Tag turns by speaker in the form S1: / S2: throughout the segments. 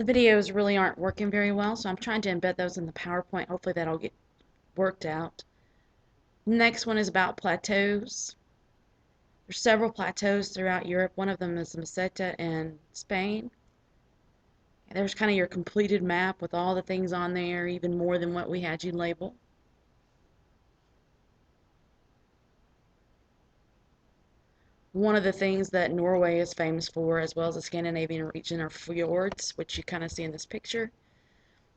S1: The videos really aren't working very well, so I'm trying to embed those in the PowerPoint. Hopefully that'll get worked out. Next one is about plateaus. There's several plateaus throughout Europe. One of them is Meseta in Spain. There's kind of your completed map with all the things on there, even more than what we had you label. One of the things that Norway is famous for, as well as the Scandinavian region, are fjords, which you kind of see in this picture.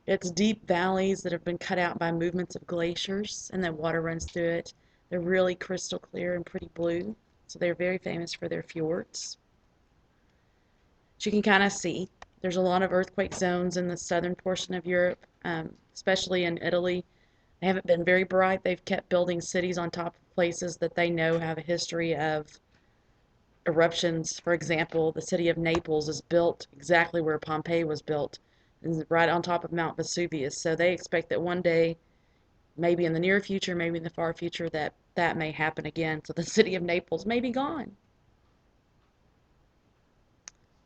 S1: It's deep valleys that have been cut out by movements of glaciers, and that water runs through it. They're really crystal clear and pretty blue, so they're very famous for their fjords. As you can kind of see, there's a lot of earthquake zones in the southern portion of Europe, especially in Italy. They haven't been very bright. They've kept building cities on top of places that they know have a history of eruptions. For example, the city of Naples is built exactly where Pompeii was built, right on top of Mount Vesuvius. So they expect that one day, maybe in the near future, maybe in the far future, that may happen again. So the city of Naples may be gone.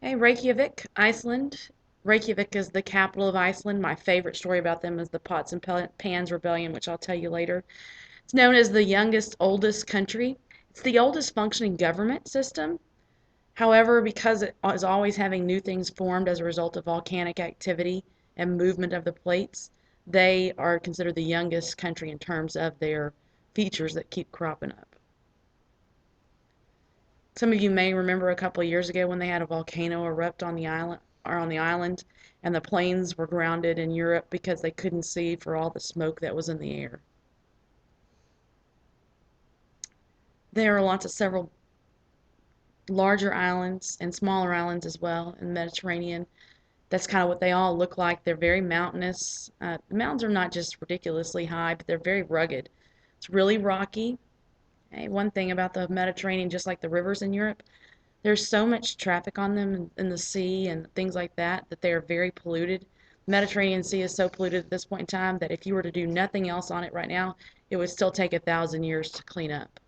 S1: Hey, Reykjavik, Iceland. Reykjavik is the capital of Iceland. My favorite story about them is the Pots and Pans Rebellion, which I'll tell you later. It's known as the youngest, oldest country. It's the oldest functioning government system. However, because it is always having new things formed as a result of volcanic activity and movement of the plates, they are considered the youngest country in terms of their features that keep cropping up. Some of you may remember a couple of years ago when they had a volcano erupt on the island, and the planes were grounded in Europe because they couldn't see for all the smoke that was in the air. There are several larger islands and smaller islands as well in the Mediterranean. That's kind of what they all look like. They're very mountainous. The mountains are not just ridiculously high, but they're very rugged. It's really rocky. Okay? One thing about the Mediterranean, just like the rivers in Europe, there's so much traffic on them in the sea and things like that they are very polluted. The Mediterranean Sea is so polluted at this point in time that if you were to do nothing else on it right now, it would still take 1,000 years to clean up.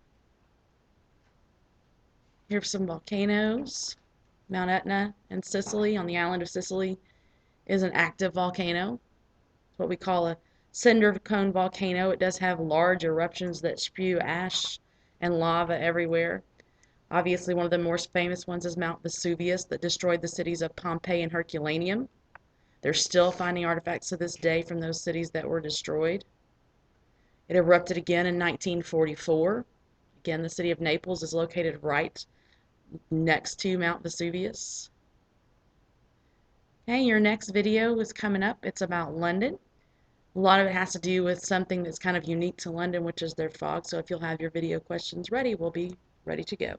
S1: Here's some volcanoes. Mount Etna in Sicily, on the island of Sicily, is an active volcano. It's what we call a cinder cone volcano. It does have large eruptions that spew ash and lava everywhere. Obviously, one of the most famous ones is Mount Vesuvius that destroyed the cities of Pompeii and Herculaneum. They're still finding artifacts to this day from those cities that were destroyed. It erupted again in 1944. Again, the city of Naples is located right next to Mount Vesuvius. Okay, your next video is coming up. It's about London. A lot of it has to do with something that's kind of unique to London, which is their fog. So if you'll have your video questions ready, we'll be ready to go.